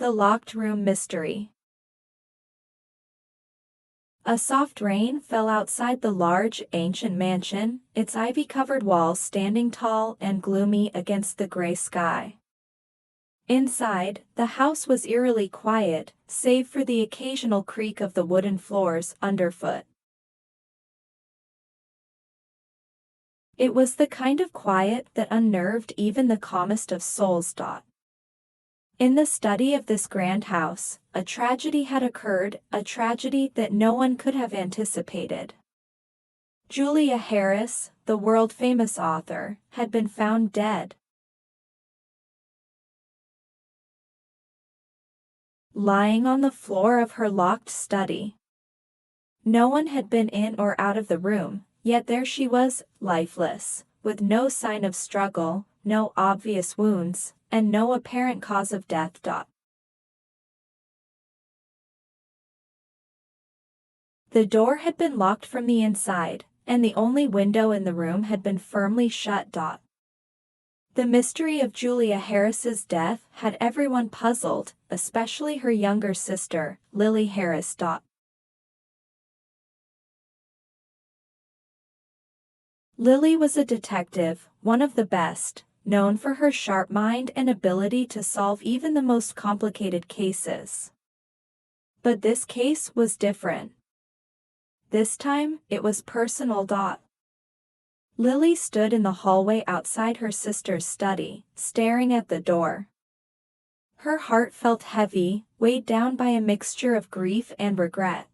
The Locked Room Mystery. A soft rain fell outside the large, ancient mansion, its ivy-covered walls standing tall and gloomy against the gray sky. Inside, the house was eerily quiet, save for the occasional creak of the wooden floors underfoot. It was the kind of quiet that unnerved even the calmest of souls. In the study of this grand house, a tragedy had occurred, a tragedy that no one could have anticipated. Julia Harris, the world-famous author, had been found dead. Lying on the floor of her locked study. No one had been in or out of the room, yet there she was, lifeless, with no sign of struggle, no obvious wounds, and no apparent cause of death. The door had been locked from the inside, and the only window in the room had been firmly shut. The mystery of Julia Harris's death had everyone puzzled, especially her younger sister, Lily Harris. Lily was a detective, one of the best, known for her sharp mind and ability to solve even the most complicated cases. But this case was different. This time, it was personal. Lily stood in the hallway outside her sister's study, staring at the door. Her heart felt heavy, weighed down by a mixture of grief and regret.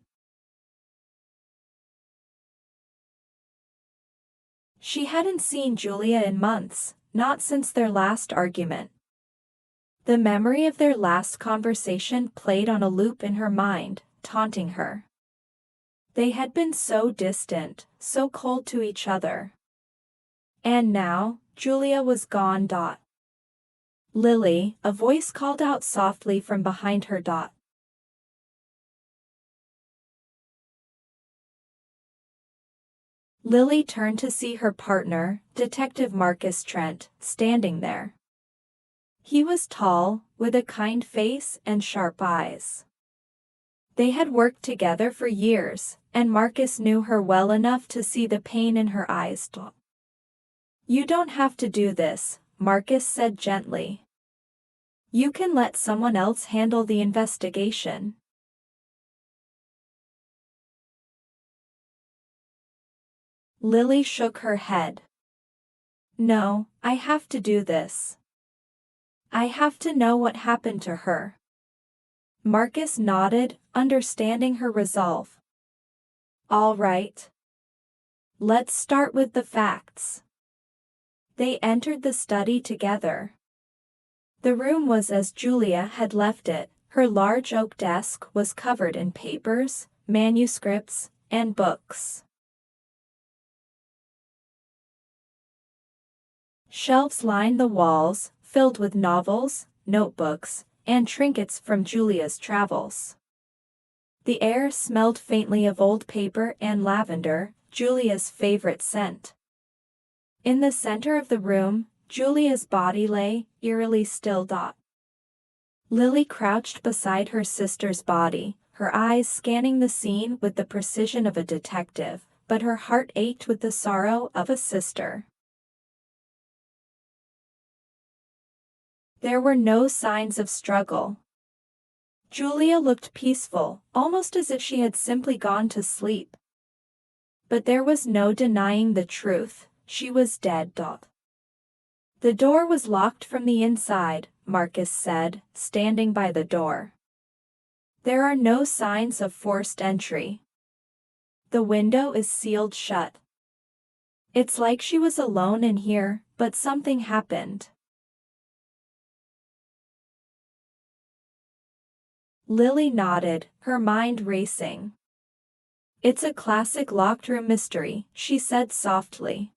She hadn't seen Julia in months, not since their last argument. The memory of their last conversation played on a loop in her mind, taunting her. They had been so distant, so cold to each other. And now, Julia was gone. Lily, a voice called out softly from behind her. Lily turned to see her partner, Detective Marcus Trent, standing there. He was tall, with a kind face and sharp eyes. They had worked together for years, and Marcus knew her well enough to see the pain in her eyes. "You don't have to do this," Marcus said gently. "You can let someone else handle the investigation." Lily shook her head. "No, I have to do this. I have to know what happened to her." Marcus nodded, understanding her resolve. "All right. Let's start with the facts." They entered the study together. The room was as Julia had left it. Her large oak desk was covered in papers, manuscripts, and books. Shelves lined the walls, filled with novels, notebooks, and trinkets from Julia's travels. The air smelled faintly of old paper and lavender, Julia's favorite scent. In the center of the room, Julia's body lay, eerily still. Lily crouched beside her sister's body, her eyes scanning the scene with the precision of a detective, but her heart ached with the sorrow of a sister. There were no signs of struggle. Julia looked peaceful, almost as if she had simply gone to sleep. But there was no denying the truth, she was dead. The door was locked from the inside, Marcus said, standing by the door. There are no signs of forced entry. The window is sealed shut. It's like she was alone in here, but something happened. Lily nodded, her mind racing. "It's a classic locked room mystery," she said softly.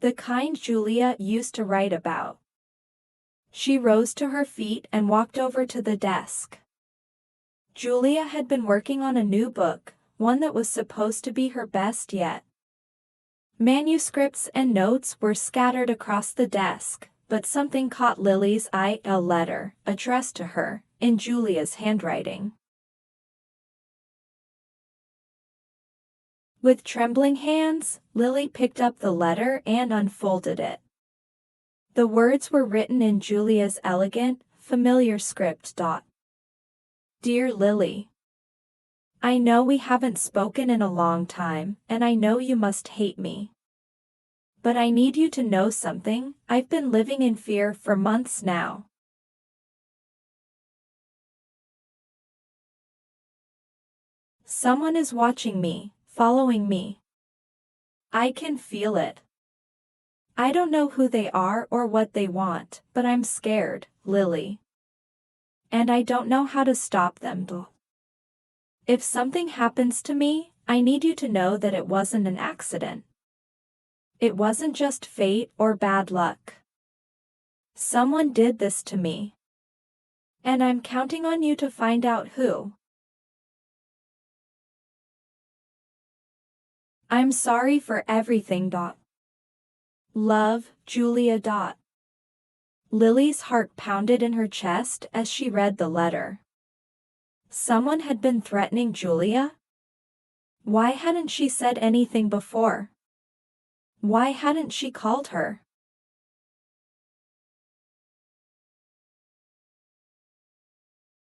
"The kind Julia used to write about." She rose to her feet and walked over to the desk. Julia had been working on a new book, one that was supposed to be her best yet. Manuscripts and notes were scattered across the desk, but something caught Lily's eye: a letter, addressed to her, in Julia's handwriting. With trembling hands, Lily picked up the letter and unfolded it. The words were written in Julia's elegant, familiar script. Dear Lily, I know we haven't spoken in a long time, and I know you must hate me. But I need you to know something. I've been living in fear for months now. Someone is watching me, following me. I can feel it. I don't know who they are or what they want, but I'm scared, Lily. And I don't know how to stop them. If something happens to me, I need you to know that it wasn't an accident. It wasn't just fate or bad luck. Someone did this to me. And I'm counting on you to find out who. I'm sorry for everything. Love, Julia. Lily's heart pounded in her chest as she read the letter. Someone had been threatening Julia? Why hadn't she said anything before? Why hadn't she called her?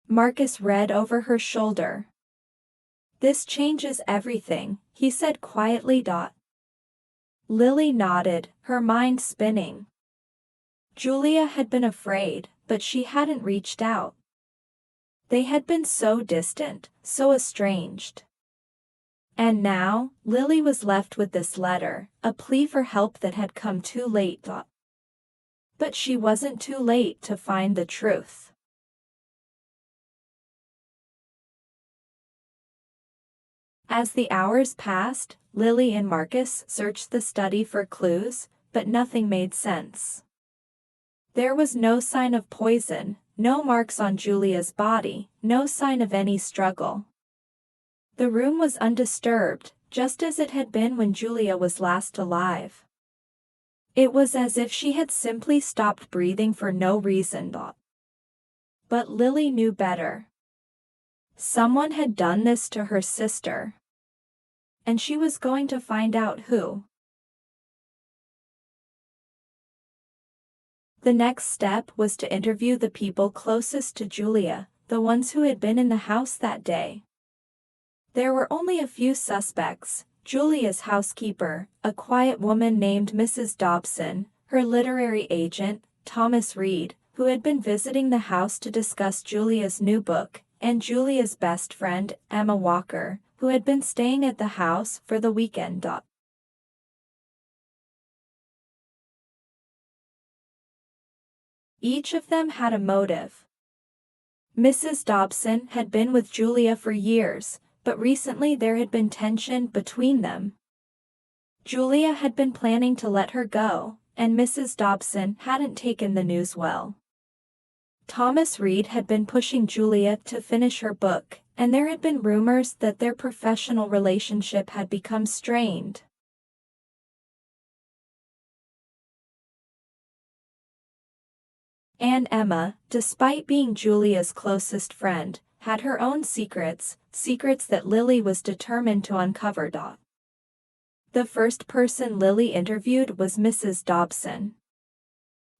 Marcus read over her shoulder. This changes everything, he said quietly. Lily nodded, her mind spinning. Julia had been afraid, but she hadn't reached out. They had been so distant, so estranged. And now, Lily was left with this letter, a plea for help that had come too late. But she wasn't too late to find the truth. As the hours passed, Lily and Marcus searched the study for clues, but nothing made sense. There was no sign of poison, no marks on Julia's body, no sign of any struggle. The room was undisturbed, just as it had been when Julia was last alive. It was as if she had simply stopped breathing for no reason. But Lily knew better. Someone had done this to her sister. And she was going to find out who. The next step was to interview the people closest to Julia, the ones who had been in the house that day. There were only a few suspects: Julia's housekeeper, a quiet woman named Mrs. Dobson, her literary agent, Thomas Reed, who had been visiting the house to discuss Julia's new book, and Julia's best friend, Emma Walker, who had been staying at the house for the weekend. Each of them had a motive. Mrs. Dobson had been with Julia for years, but recently there had been tension between them. Julia had been planning to let her go, and Mrs. Dobson hadn't taken the news well. Thomas Reed had been pushing Julia to finish her book, and there had been rumors that their professional relationship had become strained. And Emma, despite being Julia's closest friend, had her own secrets that Lily was determined to uncover. The first person Lily interviewed was Mrs. Dobson.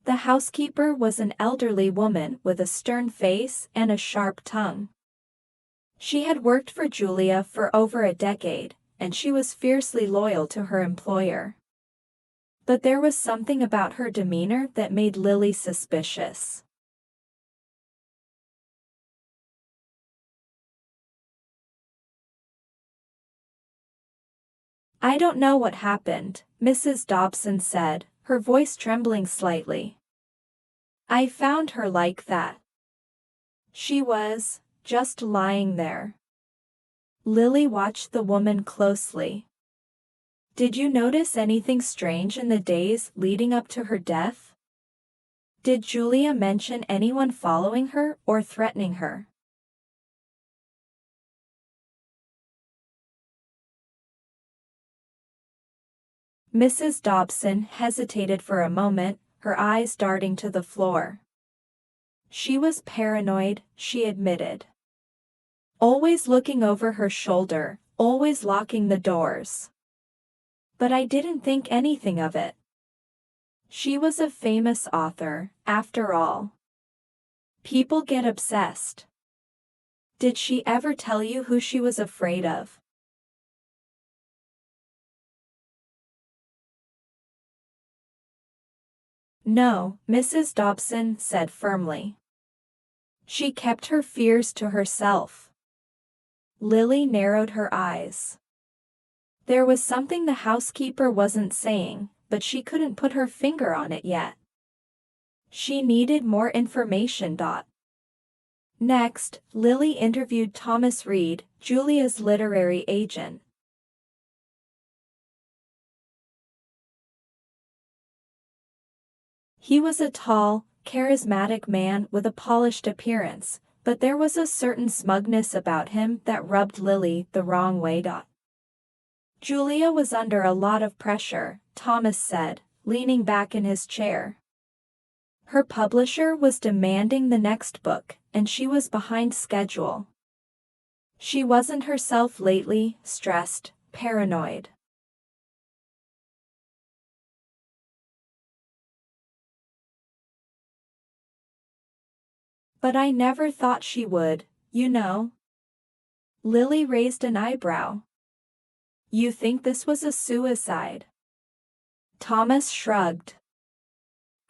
The housekeeper was an elderly woman with a stern face and a sharp tongue. She had worked for Julia for over a decade, and she was fiercely loyal to her employer. But there was something about her demeanor that made Lily suspicious. I don't know what happened, Mrs. Dobson said, her voice trembling slightly. I found her like that. She was just lying there. Lily watched the woman closely. Did you notice anything strange in the days leading up to her death? Did Julia mention anyone following her or threatening her? Mrs. Dobson hesitated for a moment, her eyes darting to the floor. She was paranoid, she admitted. Always looking over her shoulder, always locking the doors. But I didn't think anything of it. She was a famous author, after all. People get obsessed. Did she ever tell you who she was afraid of? No, Mrs. Dobson said firmly. She kept her fears to herself. Lily narrowed her eyes. There was something the housekeeper wasn't saying, but she couldn't put her finger on it yet. She needed more information. Next, Lily interviewed Thomas Reed, Julia's literary agent. He was a tall, charismatic man with a polished appearance, but there was a certain smugness about him that rubbed Lily the wrong way. Julia was under a lot of pressure, Thomas said, leaning back in his chair. Her publisher was demanding the next book, and she was behind schedule. She wasn't herself lately, stressed, paranoid. But I never thought she would, you know. Lily raised an eyebrow. You think this was a suicide? Thomas shrugged.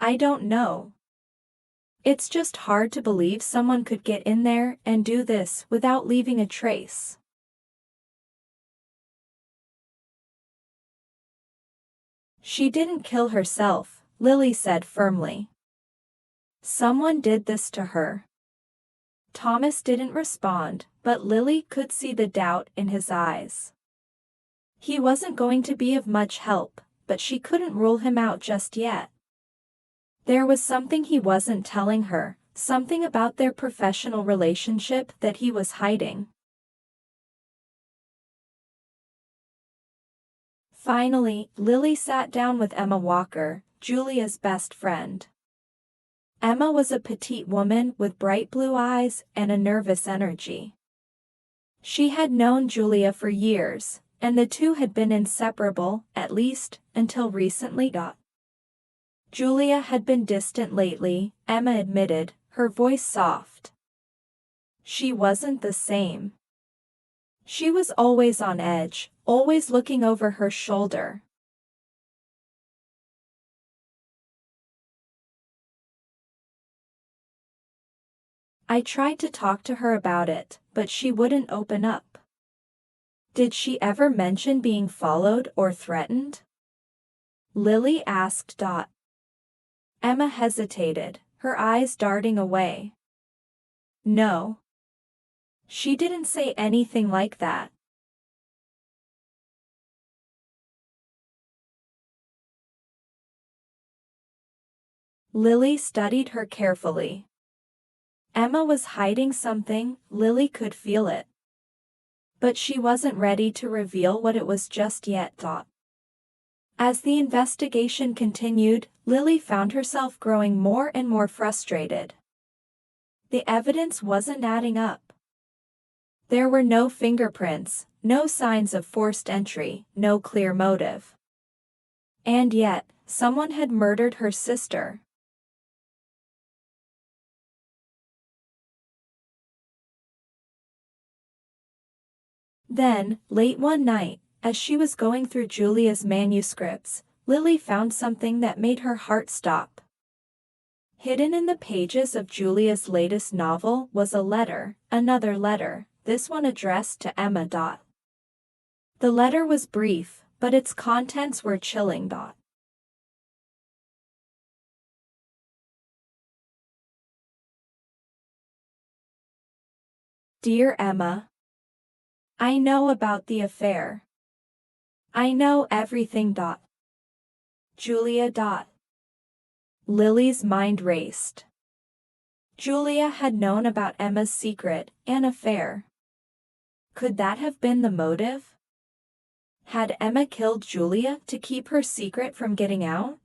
I don't know. It's just hard to believe someone could get in there and do this without leaving a trace. She didn't kill herself, Lily said firmly. Someone did this to her. Thomas didn't respond, but Lily could see the doubt in his eyes. He wasn't going to be of much help, but she couldn't rule him out just yet. There was something he wasn't telling her, something about their professional relationship that he was hiding. Finally, Lily sat down with Emma Walker, Julia's best friend. Emma was a petite woman with bright blue eyes and a nervous energy. She had known Julia for years, and the two had been inseparable, at least, until recently. Julia had been distant lately, Emma admitted, her voice soft. She wasn't the same. She was always on edge, always looking over her shoulder. I tried to talk to her about it, but she wouldn't open up. Did she ever mention being followed or threatened? Lily asked. Emma hesitated, her eyes darting away. No. She didn't say anything like that. Lily studied her carefully. Emma was hiding something, Lily could feel it. But she wasn't ready to reveal what it was just yet. As the investigation continued, Lily found herself growing more and more frustrated. The evidence wasn't adding up. There were no fingerprints, no signs of forced entry, no clear motive. And yet, someone had murdered her sister. Then, late one night, as she was going through Julia's manuscripts, Lily found something that made her heart stop. Hidden in the pages of Julia's latest novel was a letter, another letter, this one addressed to Emma. The letter was brief, but its contents were chilling. Dear Emma, I know about the affair. I know everything. Julia. Lily's mind raced. Julia had known about Emma's secret, an affair. Could that have been the motive? Had Emma killed Julia to keep her secret from getting out?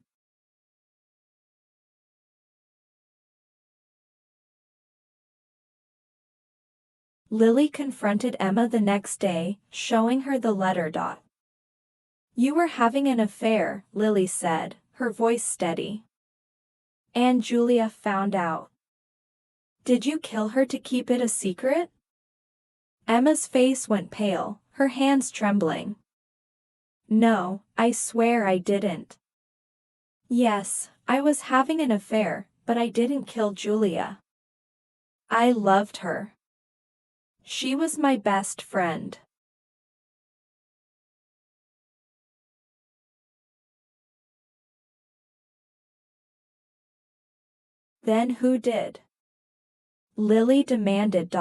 Lily confronted Emma the next day, showing her the letter. You were having an affair, Lily said, her voice steady. And Julia found out. Did you kill her to keep it a secret? Emma's face went pale, her hands trembling. No, I swear I didn't. Yes, I was having an affair, but I didn't kill Julia. I loved her. She was my best friend. Then who did? Lily demanded.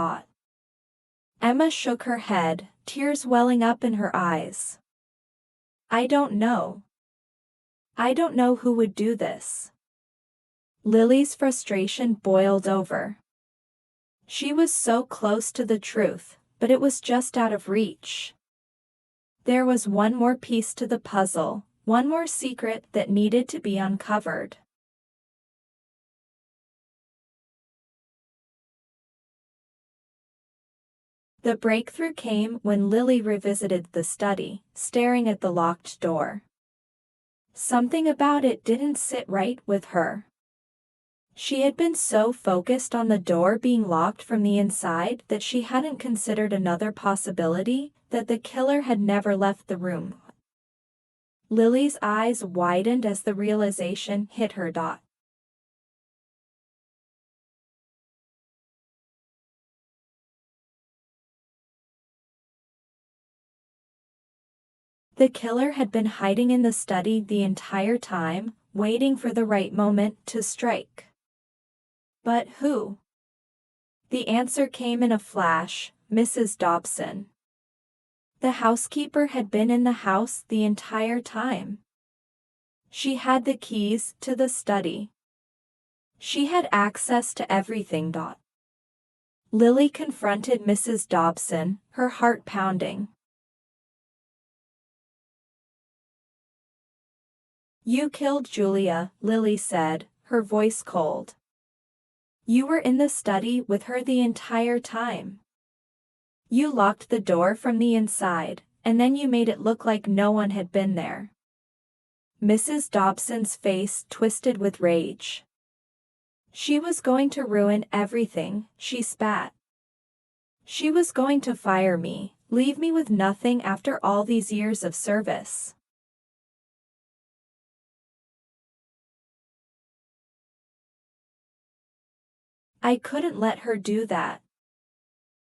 Emma shook her head, tears welling up in her eyes. I don't know. I don't know who would do this. Lily's frustration boiled over. She was so close to the truth, but it was just out of reach. There was one more piece to the puzzle, one more secret that needed to be uncovered. The breakthrough came when Lily revisited the study, staring at the locked door. Something about it didn't sit right with her. She had been so focused on the door being locked from the inside that she hadn't considered another possibility, that the killer had never left the room. Lily's eyes widened as the realization hit her. The killer had been hiding in the study the entire time, waiting for the right moment to strike. But who? The answer came in a flash: Mrs. Dobson. The housekeeper had been in the house the entire time. She had the keys to the study. She had access to everything. Lily confronted Mrs. Dobson, her heart pounding. You killed Julia, Lily said, her voice cold. You were in the study with her the entire time. You locked the door from the inside, and then you made it look like no one had been there. Mrs. Dobson's face twisted with rage. She was going to ruin everything, she spat. She was going to fire me, leave me with nothing after all these years of service. I couldn't let her do that.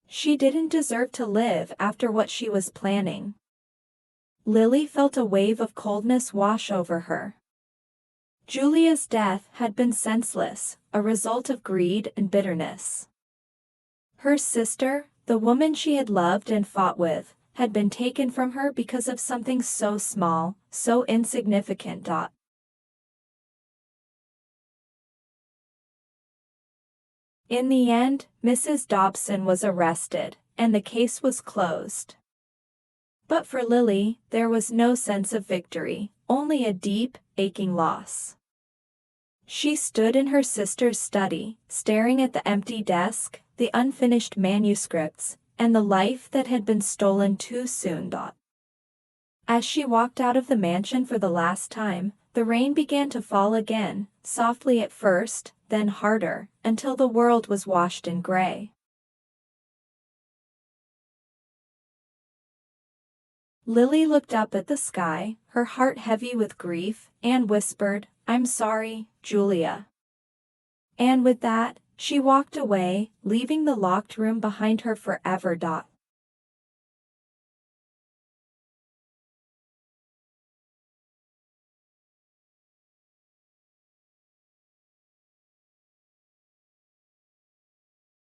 She didn't deserve to live after what she was planning. Lily felt a wave of coldness wash over her. Julia's death had been senseless, a result of greed and bitterness. Her sister, the woman she had loved and fought with, had been taken from her because of something so small, so insignificant. In the end, Mrs. Dobson was arrested, and the case was closed. But for Lily, there was no sense of victory, only a deep, aching loss. She stood in her sister's study, staring at the empty desk, the unfinished manuscripts, and the life that had been stolen too soon. As she walked out of the mansion for the last time, the rain began to fall again, softly at first, then harder, until the world was washed in gray. Lily looked up at the sky, her heart heavy with grief, and whispered, "I'm sorry, Julia." And with that, she walked away, leaving the locked room behind her forever.